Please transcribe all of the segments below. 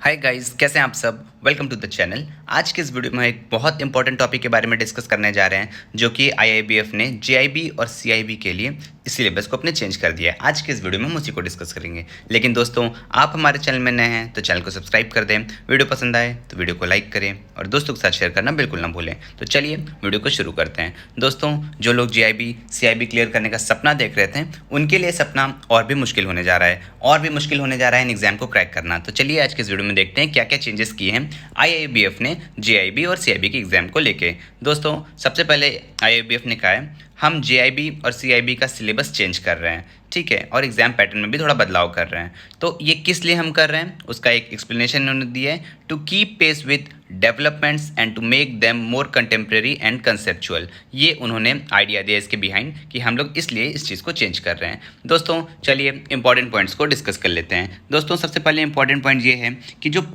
Hi guys, कैसे हैं आप सब। Welcome to the channel. आज के इस वीडियो में एक बहुत इंपॉर्टेंट टॉपिक के बारे में डिस्कस करने जा रहे हैं, जो कि आईआईबीएफ ने जेआईबी और सीआईबी के लिए सिलेबस को अपने चेंज कर दिया है। आज के इस वीडियो में हम उसी को डिस्कस करेंगे। लेकिन दोस्तों, आप हमारे चैनल में नए हैं तो चैनल को सब्सक्राइब कर दें, वीडियो पसंद आए तो वीडियो को लाइक करें और दोस्तों के साथ शेयर करना बिल्कुल ना भूलें। तो चलिए वीडियो को शुरू करते हैं। दोस्तों, जो लोग जेआईबी सीआईबी क्लियर करने का सपना देख रहे थे, उनके लिए सपना और भी मुश्किल होने जा रहा है, और भी मुश्किल होने जा रहा है इन एग्जाम को क्रैक करना। तो चलिए आज के इस वीडियो में देखते हैं क्या क्या चेंजेस किए हैं आईआईबीएफ ने जेआईबी और सीआईबी के एग्जाम को लेके। दोस्तों, सबसे पहले आईआईबीएफ ने कहा है हम जेआईबी और सीआईबी का सिलेबस चेंज कर रहे हैं, ठीक है, और एग्जाम पैटर्न में भी थोड़ा बदलाव कर रहे हैं। तो ये किस लिए हम कर रहे हैं, उसका एक एक्सप्लेनेशन उन्होंने दिया है। To keep pace with developments and to make them more contemporary and conceptual. ये उन्होंने आइडिया दिया इसके बिहाइंड कि हम लोग इसलिए इस चीज़ को चेंज कर रहे हैं। दोस्तों, चलिए इंपॉर्टेंट पॉइंट्स को डिस्कस कर लेते हैं। दोस्तों, सबसे पहले इंपॉर्टेंट पॉइंट ये है कि जो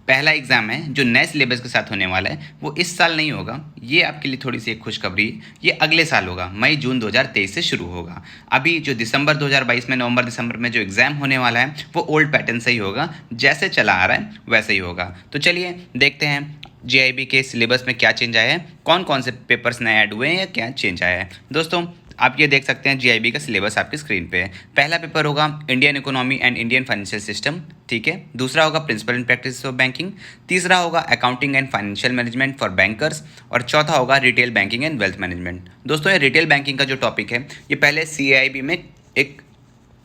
पहला एग्ज़ाम है जो नए सिलेबस के साथ होने वाला है, वो इस साल नहीं होगा। ये आपके लिए थोड़ी सी एक खुशखबरी, ये अगले साल होगा, मई जून 2023 से शुरू होगा। अभी जो दिसंबर 2022 में, नवंबर दिसंबर में जो एग्ज़ाम होने वाला है, वो ओल्ड पैटर्न से ही होगा, जैसे चला आ रहा है वैसे ही होगा। तो चलिए देखते हैं जेआईबी के सिलेबस में क्या चेंज आया है, कौन कौन से पेपर्स नए ऐड हुए हैं या क्या चेंज आया है। दोस्तों, आप ये देख सकते हैं जीआईबी का सिलेबस आपकी स्क्रीन पे है। पहला पेपर होगा Indian economy and Indian financial system, ठीक है। दूसरा होगा principle and practice of banking. तीसरा होगा accounting and financial management for bankers. और चौथा होगा retail banking and wealth management. दोस्तों, ये रिटेल बैंकिंग का जो टॉपिक है, ये पहले सीआईबी में एक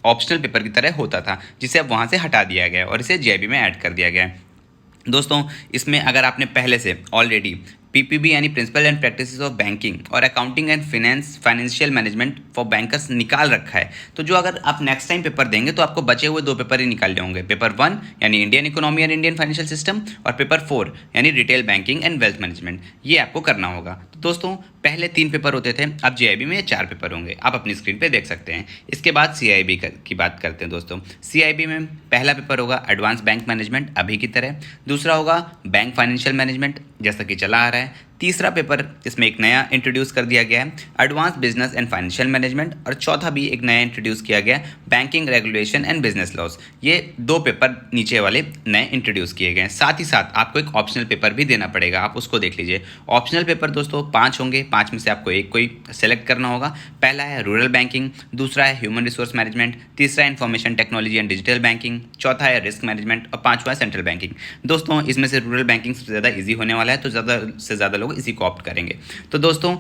ऑप्शनल पेपर की तरह होता था, जिसे अब वहाँ से हटा दिया गया और इसे जेआईबी में ऐड कर दिया गया है। दोस्तों, इसमें अगर आपने पहले से ऑलरेडी पीपीबी यानी principal and practices of banking और accounting and financial management for bankers निकाल रखा है, तो जो अगर आप नेक्स्ट टाइम पेपर देंगे तो आपको बचे हुए दो पेपर ही निकालने होंगे। पेपर 1 यानी Indian economy and Indian financial system, और पेपर 4 यानी retail banking and wealth management. ये आपको करना होगा। तो दोस्तों, पहले 3 पेपर होते थे, अब जेआईबी में 4 पेपर होंगे, आप अपनी स्क्रीन पे देख सकते हैं। इसके बाद सीआईबी की बात करते हैं। दोस्तों, सीआईबी में पहला पेपर होगा एडवांस बैंक मैनेजमेंट, अभी की तरह। दूसरा होगा बैंक फाइनेंशियल मैनेजमेंट, जैसा कि चला आ रहा है। तीसरा पेपर इसमें एक नया इंट्रोड्यूस कर दिया गया है, advance business and financial management. और चौथा भी एक नया इंट्रोड्यूस किया गया, banking regulation and business laws. ये 2 पेपर नीचे वाले नए इंट्रोड्यूस किए गए हैं। साथ ही साथ आपको एक ऑप्शनल पेपर भी देना पड़ेगा, आप उसको देख लीजिए। ऑप्शनल पेपर दोस्तों 5 होंगे, 5 में से आपको एक कोई सेलेक्ट करना होगा। पहला है रूरल बैंकिंग, दूसरा है ह्यूमन रिसोर्स मैनेजमेंट, तीसरा है information technology and digital banking, चौथा है रिस्क मैनेजमेंट और पांचवा है सेंट्रल बैंकिंग। दोस्तों, इसमें से रूरल बैंकिंग सबसे ज़्यादा ईजी होने वाला है, तो ज़्यादा से ज़्यादा लोग इसी को ऑप्ट करेंगे। तो दोस्तों,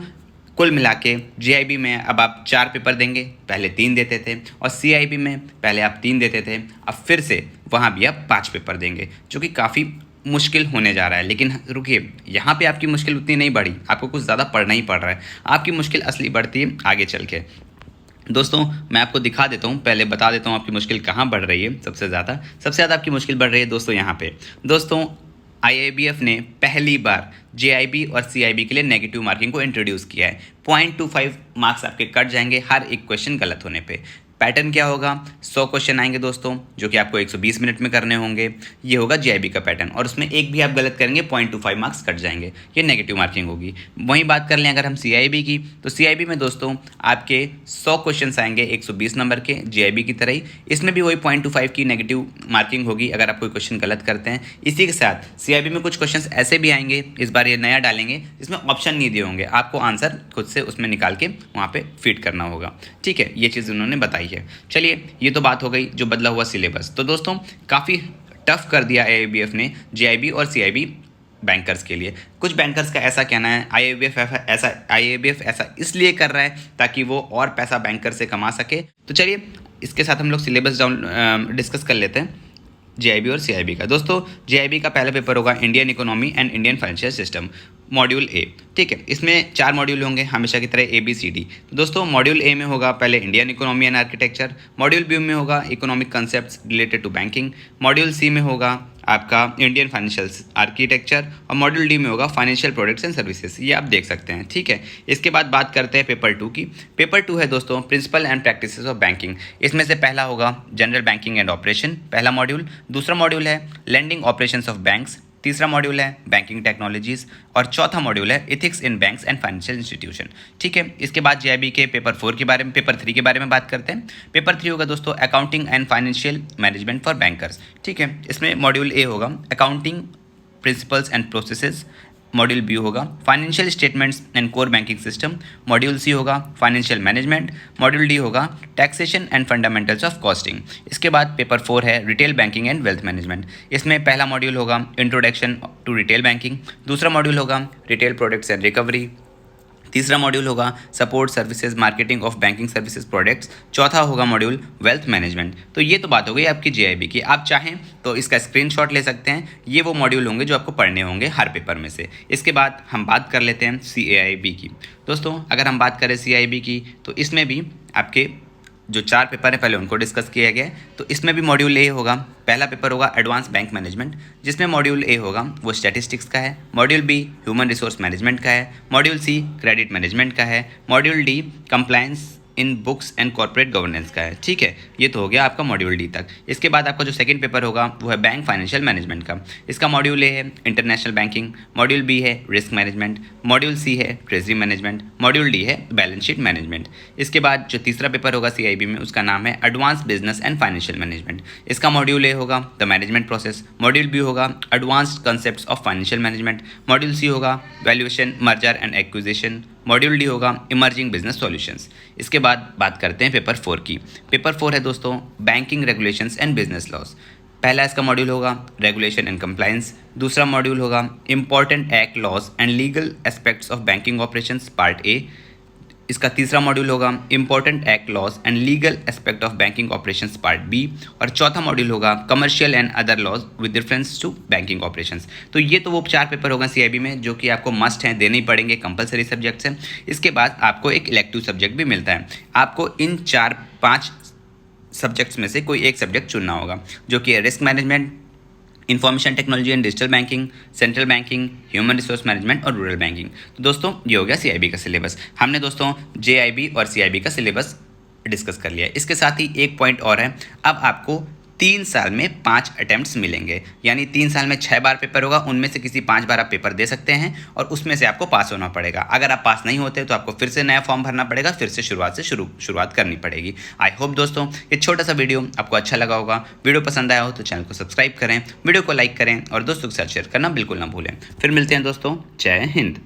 कुल मिला के जेआईबी में अब आप 4 पेपर देंगे, पहले 3 देते थे, और सीआईबी में पहले आप 3 देते थे, अब फिर से वहाँ भी आप 5 पेपर देंगे, जो कि काफ़ी मुश्किल होने जा रहा है। लेकिन रुकिए, यहाँ पे आपकी मुश्किल उतनी नहीं बढ़ी, आपको कुछ ज़्यादा पढ़ना ही पड़ रहा है। आपकी मुश्किल असली बढ़ती है आगे चल के। दोस्तों, मैं आपको दिखा देता हूँ, पहले बता देता हूँ आपकी मुश्किल कहाँ बढ़ रही है। सबसे ज़्यादा आपकी मुश्किल बढ़ रही है दोस्तों यहाँ पे। दोस्तों, आईआईबीएफ ने पहली बार जेआईबी और सीआईबी के लिए नेगेटिव मार्किंग को इंट्रोड्यूस किया है। 0.25 मार्क्स आपके कट जाएंगे हर एक क्वेश्चन गलत होने पे। पैटर्न क्या होगा, 100 क्वेश्चन आएंगे दोस्तों, जो कि आपको 120 मिनट में करने होंगे। ये होगा जेआईबी का पैटर्न, और उसमें एक भी आप गलत करेंगे 0.25 मार्क्स कट जाएंगे, ये नेगेटिव मार्किंग होगी। वहीं बात कर लें अगर हम सीआईबी की, तो सीआईबी में दोस्तों आपके 100 क्वेश्चन आएंगे 120 नंबर के, जेआईबी की तरह ही। इसमें भी वही 0.25 की नेगेटिव मार्किंग होगी अगर आप कोई क्वेश्चन गलत करते हैं। इसी के साथ सीआईबी में कुछ क्वेश्चन ऐसे भी आएंगे, इस बार ये नया डालेंगे, जिसमें ऑप्शन नहीं दिए होंगे, आपको आंसर खुद से उसमें निकाल के वहाँ पर फिट करना होगा, ठीक है। ये चीज़ उन्होंने बताई है। चलिए, ये तो बात हो गई जो बदला हुआ सिलेबस। तो दोस्तों, काफ़ी टफ कर दिया आईआईबीएफ ने जेआईबी और सीआईबी बैंकर्स के लिए। कुछ बैंकर्स का ऐसा कहना है आईआईबीएफ ऐसा इसलिए कर रहा है ताकि वो और पैसा बैंकर से कमा सके। तो चलिए, इसके साथ हम लोग सिलेबस डिस्कस कर लेते हैं जेआईबी और सीआईबी का। दोस्तों, जेआईबी का पहला पेपर होगा Indian economy and Indian financial system, module A, ठीक है। इसमें 4 मॉड्यूल होंगे, हमेशा की तरह ABCD। तो दोस्तों, मॉड्यूल ए में होगा पहले Indian economy and architecture, module B में होगा economic concepts related to banking, module C में होगा आपका इंडियन फाइनेंशियल आर्किटेक्चर, और मॉड्यूल डी में होगा फाइनेंशियल प्रोडक्ट्स एंड सर्विसेज। ये आप देख सकते हैं, ठीक है। इसके बाद बात करते हैं पेपर 2 की। पेपर 2 है दोस्तों principle and practices of banking. इसमें से पहला होगा जनरल बैंकिंग एंड ऑपरेशन, पहला मॉड्यूल। दूसरा मॉड्यूल है लैंडिंग ऑपरेशंस ऑफ बैंक्स, तीसरा मॉड्यूल है बैंकिंग टेक्नोलॉजीज़ और चौथा मॉड्यूल है ethics in banks and financial institution. ठीक है, इसके बाद JIB के पेपर 3 के बारे में बात करते हैं। पेपर 3 होगा दोस्तों accounting and financial management for bankers. ठीक है, इसमें मॉड्यूल ए होगा accounting principles and processes, module B होगा financial statements and core banking system, module C होगा फाइनेंशियल मैनेजमेंट, मॉड्यूल डी होगा taxation and fundamentals of costing. इसके बाद paper 4 है retail banking and wealth management. इसमें पहला module होगा इंट्रोडक्शन टू रिटेल बैंकिंग, दूसरा मॉड्यूल होगा रिटेल प्रोडक्ट्स एंड रिकवरी, तीसरा मॉड्यूल होगा support services marketing of banking services products, चौथा होगा मॉड्यूल वेल्थ मैनेजमेंट। तो ये तो बात हो गई आपकी JIB की। आप चाहें तो इसका स्क्रीनशॉट ले सकते हैं, ये वो मॉड्यूल होंगे जो आपको पढ़ने होंगे हर पेपर में से। इसके बाद हम बात कर लेते हैं CIB की। दोस्तों अगर हम बात करें CIB की तो इसमें भी आपके जो 4 पेपर है पहले उनको डिस्कस किया गया है। तो इसमें भी मॉड्यूल ए होगा, पहला पेपर होगा एडवांस बैंक मैनेजमेंट, जिसमें मॉड्यूल ए होगा वो स्टैटिस्टिक्स का है, module be human resource management का है, मॉड्यूल सी क्रेडिट मैनेजमेंट का है, module D compliance in books and corporate governance का है। ठीक है, ये तो हो गया आपका मॉड्यूल डी तक। इसके बाद आपका जो सेकंड पेपर होगा वो है बैंक फाइनेंशियल मैनेजमेंट का। इसका मॉड्यूल ए है इंटरनेशनल बैंकिंग, मॉड्यूल बी है रिस्क मैनेजमेंट, मॉड्यूल सी है ट्रेजरी मैनेजमेंट, मॉड्यूल डी है बैलेंस शीट मैनेजमेंट। इसके बाद जो तीसरा पेपर होगा CIB में उसका नाम है advance business and financial management. इसका मॉड्यूल ए होगा the management process, module B होगा advanced concepts of financial management, module C होगा valuation merger and acquisition, module D होगा इमर्जिंग बिजनेस सॉल्यूशंस। इसके बाद बात करते हैं पेपर 4 की। पेपर 4 है दोस्तों banking regulations and business laws. पहला इसका मॉड्यूल होगा रेगुलेशन एंड कंप्लायंस, दूसरा मॉड्यूल होगा important act laws and legal aspects of banking operations part A. इसका तीसरा मॉड्यूल होगा important act laws and legal aspect of banking operations part B, और चौथा मॉड्यूल होगा commercial and other laws with reference to banking operations. तो ये तो वो 4 पेपर होगा CIB में जो कि आपको मस्ट हैं, देने ही पड़ेंगे, कंपलसरी सब्जेक्ट्स हैं। इसके बाद आपको एक इलेक्टिव सब्जेक्ट भी मिलता है। आपको इन 4-5 सब्जेक्ट्स में से कोई एक सब्जेक्ट चुनना होगा जो कि risk management, information technology and digital banking, central banking, human resource management और रूरल बैंकिंग। तो दोस्तों ये हो गया CIB का सिलेबस। हमने दोस्तों JIB और CIB का सिलेबस डिस्कस कर लिया है। इसके साथ ही एक पॉइंट और है, अब आपको 3 साल में 5 अटैम्प्ट्स मिलेंगे, यानी 3 साल में 6 बार पेपर होगा, उनमें से किसी 5 बार आप पेपर दे सकते हैं और उसमें से आपको पास होना पड़ेगा। अगर आप पास नहीं होते तो आपको फिर से नया फॉर्म भरना पड़ेगा, फिर से शुरुआत करनी पड़ेगी। आई होप दोस्तों ये छोटा सा वीडियो आपको अच्छा लगा होगा। वीडियो पसंद आया हो तो चैनल को सब्सक्राइब करें, वीडियो को लाइक करें और दोस्तों के साथ शेयर करना बिल्कुल ना भूलें। फिर मिलते हैं दोस्तों, जय हिंद।